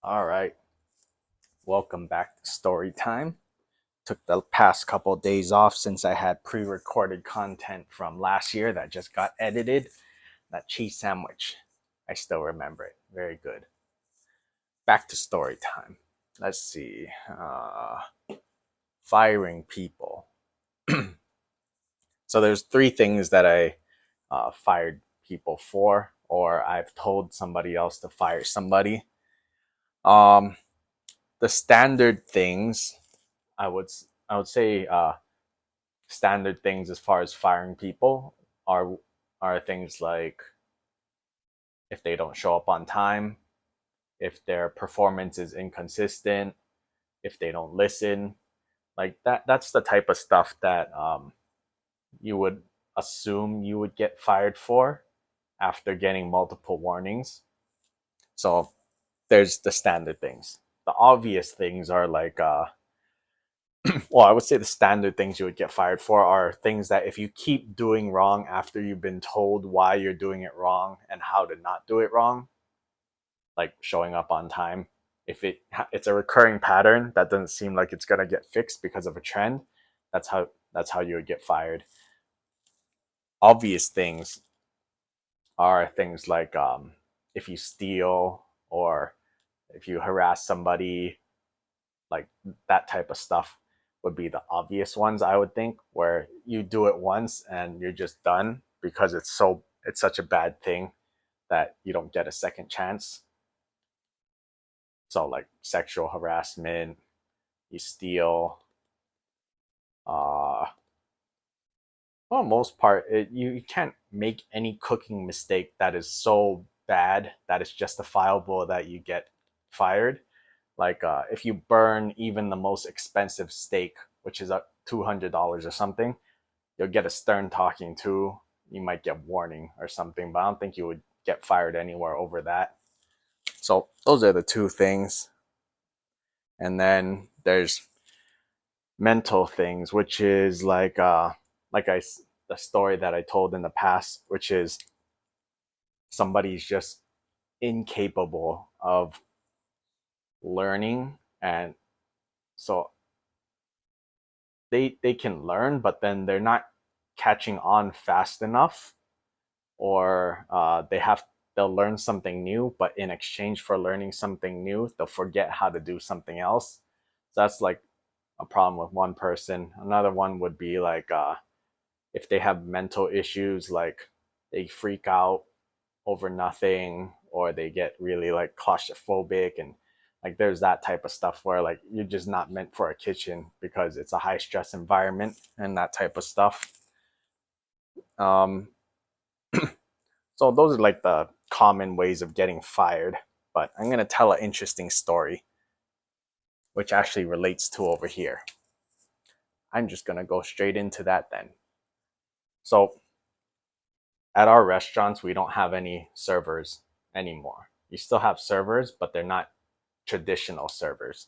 All right, welcome back to story time. Took the past couple of days off since I had pre-recorded content from last year that just got edited. That cheese sandwich, I still remember it. Very good. Back to story time. Let's see. Firing people. So there's three things that I fired people for, or I've told somebody else to fire somebody. Um, the standard things I would I would say standard things as far as firing people are are things like if they don't show up on time, if their performance is inconsistent, if they don't listen, like that's the type of stuff that you would assume you would get fired for after getting multiple warnings. So there's the standard things. The obvious things are like well, I would say the standard things you would get fired for are things that if you keep doing wrong after you've been told why you're doing it wrong and how to not do it wrong, like showing up on time. If it's a recurring pattern that doesn't seem like it's gonna get fixed because of a trend, that's how you would get fired. Obvious things are things like if you steal or if you harass somebody, like that type of stuff would be the obvious ones I would think, where you do it once and you're just done because it's such a bad thing that you don't get a second chance. So like sexual harassment, you steal, uh for the most part you can't make any cooking mistake that is so bad that it's justifiable that you get fired. Like if you burn even the most expensive steak, which is $200 or something, you'll get a stern talking to. You might get warning or something, but I don't think you would get fired anywhere over that. So those are the two things. And then there's mental things, which is like I the story that I told in the past, which is somebody's just incapable of learning, and so they can learn, but then they're not catching on fast enough, or they'll learn something new, but in exchange for learning something new, they'll forget how to do something else. So that's like a problem with one person. Another one would be like if they have mental issues, like they freak out over nothing, or they get really like claustrophobic, and like there's that type of stuff where like you're just not meant for a kitchen because it's a high stress environment and that type of stuff. um so those are like the common ways of getting fired, but I'm going to tell an interesting story which actually relates to over here. I'm just going to go straight into that then. So at our restaurants we don't have any servers anymore. You still have servers, but they're not traditional servers.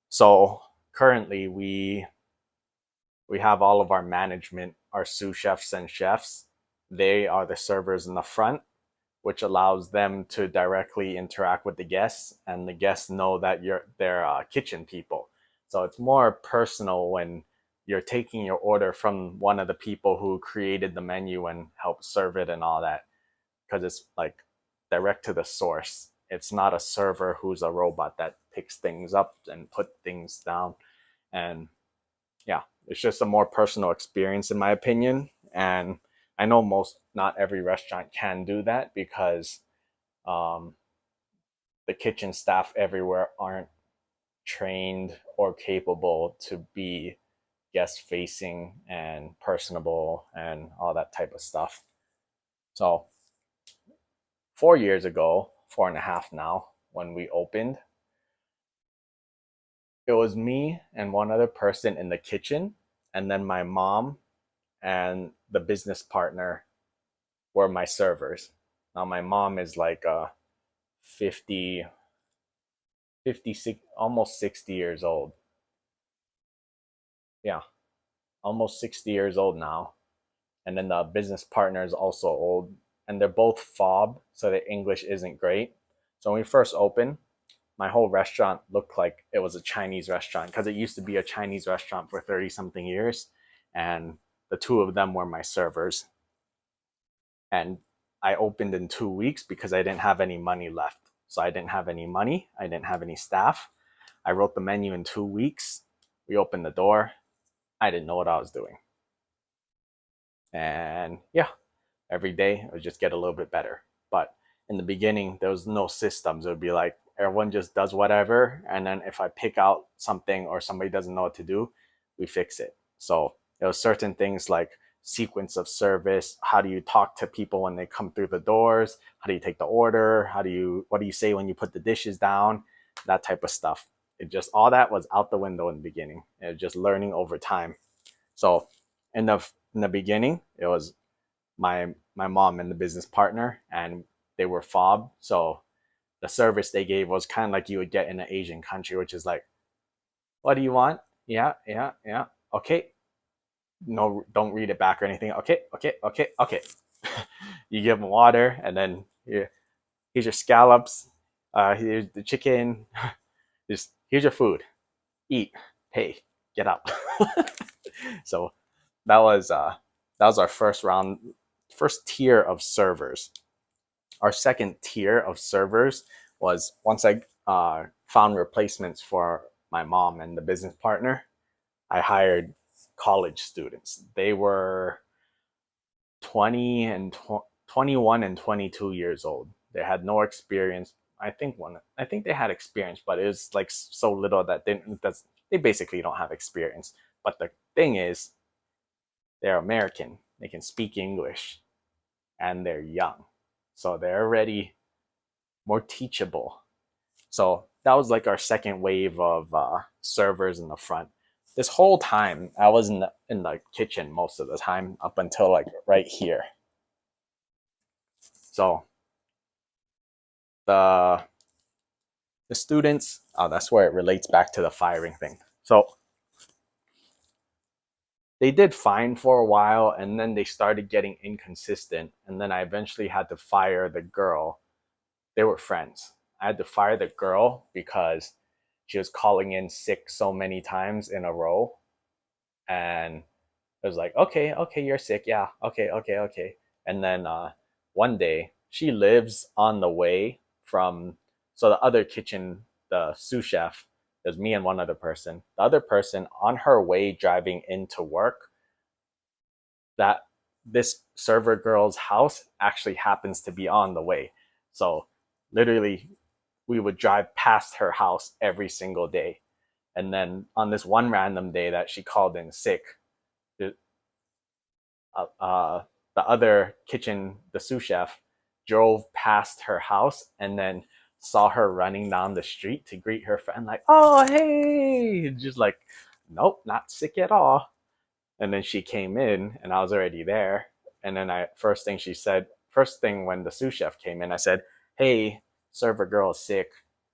So currently we have all of our management, our sous chefs and chefs. They are the servers in the front, which allows them to directly interact with the guests, and the guests know that they're kitchen people. So it's more personal when you're taking your order from one of the people who created the menu and helped serve it and all that, because it's like direct to the source. It's not a server who's a robot that picks things up and put things down. And yeah, it's just a more personal experience in my opinion. And I know not every restaurant can do that because um, the kitchen staff everywhere aren't trained or capable to be guest facing and personable and all that type of stuff. So 4 years ago, 4.5 now, when we opened, it was me and one other person in the kitchen, and then my mom and the business partner were my servers. Now my mom is like 50, 56, almost 60 years old. Yeah, almost 60 years old now. And then the business partner is also old, and they're both fob, so their English isn't great. So when we first opened, my whole restaurant looked like it was a Chinese restaurant because it used to be a Chinese restaurant for 30 something years. And the two of them were my servers. And I opened in 2 weeks because I didn't have any money left. So I didn't have any money, I didn't have any staff. I wrote the menu in 2 weeks. We opened the door. I didn't know what I was doing. And yeah, every day it would just get a little bit better. But in the beginning, there was no systems. It would be like everyone just does whatever. And then if I pick out something or somebody doesn't know what to do, we fix it. So there was certain things like sequence of service. How do you talk to people when they come through the doors? How do you take the order? What do you say when you put the dishes down? That type of stuff. It just, all that was out the window in the beginning. It was just learning over time. So in the beginning, it was my mom and the business partner, and they were fob. So the service they gave was kind of like you would get in an Asian country, which is like, "What do you want? Yeah, yeah, yeah. Okay. No, don't read it back or anything. Okay, okay, okay, okay." You give them water, and then here's your scallops. Here's the chicken. Just here's your food. Eat. Pay. Get out. So that was uh, that was our first tier of servers. Our second tier of servers was once I found replacements for my mom and the business partner. I hired college students. They were 21 and 22 years old. They had no experience. I think they had experience, but it was like so little that they basically don't have experience. But the thing is, they're American. They can speak English, and they're young, so they're already more teachable. So that was like our second wave of servers in the front. This whole time, I was in the kitchen most of the time up until like right here. So the the students, oh, that's where it relates back to the firing thing. So they did fine for a while, and then they started getting inconsistent, and then I eventually had to fire the girl. They were friends. I had to fire the girl because she was calling in sick so many times in a row, and it was like, okay, okay, you're sick, yeah, okay, okay, okay. And then one day, she lives on the way from, so the other kitchen, the sous chef, there's me and one other person. The other person, on her way driving into work, that this server girl's house actually happens to be on the way. So literally, we would drive past her house every single day. And then on this one random day that she called in sick, the, the other kitchen, the sous chef, drove past her house and then saw her running down the street to greet her friend, like, "Oh, hey!" Just like, "Nope, not sick at all." And then she came in, and I was already there. And then first thing when the sous chef came in, I said, "Hey, server girl is sick."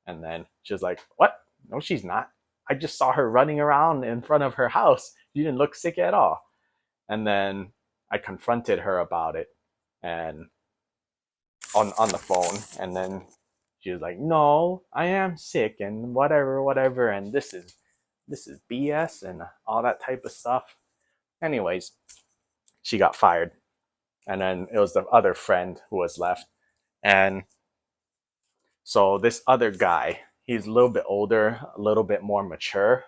And then she was like, "What? No, she's not. I just saw her running around in front of her house. She didn't look sick at all." And then I confronted her about it, and on the phone. And then she was like, "No, I am sick and whatever, whatever, and this is BS and all that type of stuff." Anyways, she got fired. And then it was the other friend who was left. And so this other guy, he's a little bit older, a little bit more mature.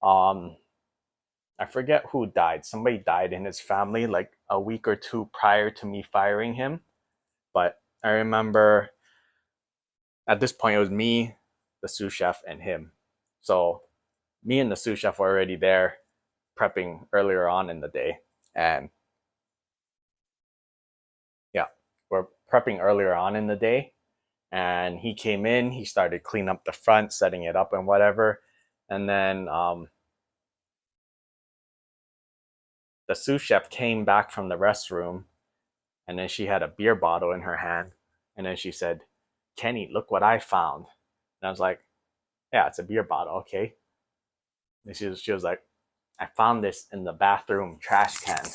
Um, I forget who died. Somebody died in his family like a week or two prior to me firing him. But I remember at this point it was me, the sous chef, and him. So me and the sous chef were already there prepping earlier on in the day. And yeah, we're prepping earlier on in the day. And he came in, he started cleaning up the front, setting it up and whatever. And then the sous chef came back from the restroom, and then she had a beer bottle in her hand. And then she said, "Kenny, look what I found." And I was like, "Yeah, it's a beer bottle, okay." And she was like, "I found this in the bathroom trash can."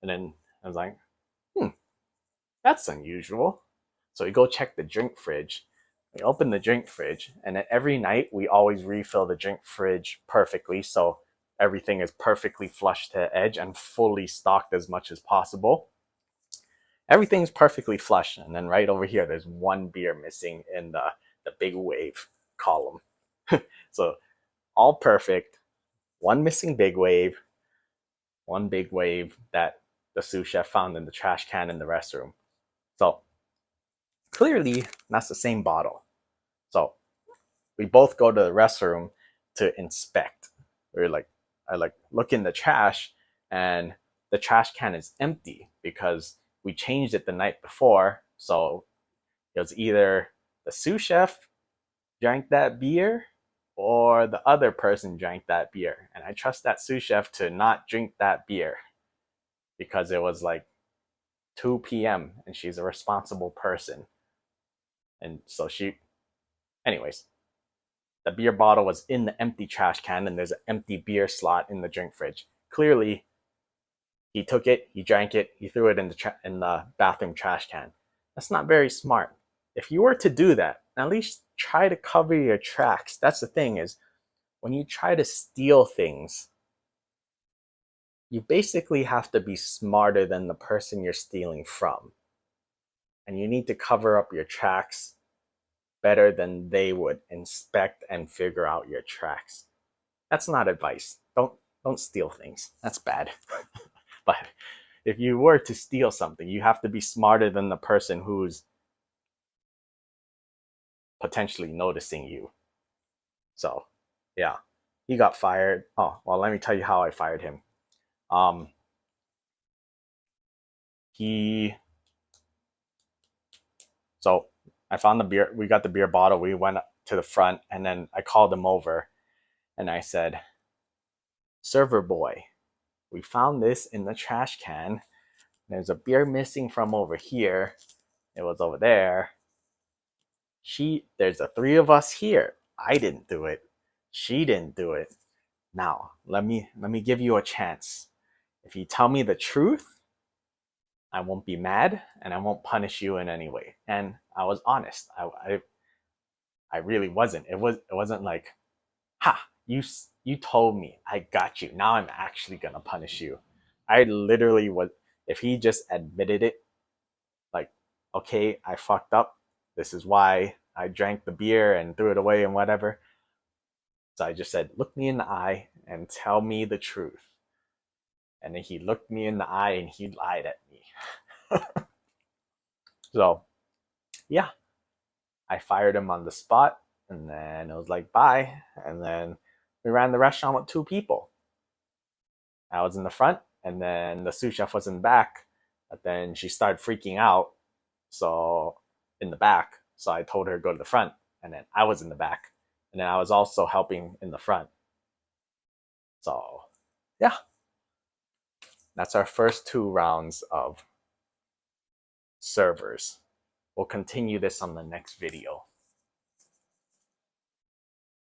And then I was like, "Hmm, that's unusual." So we go check the drink fridge. We open the drink fridge, and then every night we always refill the drink fridge perfectly, so everything is perfectly flushed to the edge and fully stocked as much as possible. Everything's perfectly flush, and then right over here there's one beer missing in the big wave column. So all perfect, one missing big wave, one big wave that the sous chef found in the trash can in the restroom. So clearly that's the same bottle. So we both go to the restroom to inspect. We're like, I like look in the trash, and the trash can is empty because we changed it the night before. So it was either the sous chef drank that beer or the other person drank that beer. And I trust that sous chef to not drink that beer because it was like 2 p.m. and she's a responsible person. And so anyways, the beer bottle was in the empty trash can, and there's an empty beer slot in the drink fridge. Clearly, he took it, he drank it, he threw it in the bathroom trash can. That's not very smart. If you were to do that, at least try to cover your tracks. That's the thing, is when you try to steal things, you basically have to be smarter than the person you're stealing from. And you need to cover up your tracks better than they would inspect and figure out your tracks. That's not advice. Don't steal things. That's bad. But if you were to steal something, you have to be smarter than the person who's potentially noticing you. So, yeah, he got fired. Oh, well, let me tell you how I fired him. Um, he So I found the beer. We got the beer bottle. We went to the front, and then I called him over, and I said, "Server boy, we found this in the trash can. There's a beer missing from over here. It was over there. There's the three of us here. I didn't do it. She didn't do it. Now, let me give you a chance. If you tell me the truth, I won't be mad and I won't punish you in any way." And I was honest. I really wasn't. It wasn't like, "Ha, you told me. I got you. Now I'm actually going to punish you." I literally was. If he just admitted it, like, "Okay, I fucked up. This is why I drank the beer and threw it away and whatever." So I just said, "Look me in the eye and tell me the truth." And then he looked me in the eye and he lied at me. So, yeah, I fired him on the spot, and then it was like, bye. And then we ran the restaurant with two people. I was in the front, and then the sous chef was in the back. But then she started freaking out, so in the back. So I told her to go to the front, and then I was in the back, and then I was also helping in the front. So, yeah, that's our first 2 rounds of servers. We'll continue this on the next video.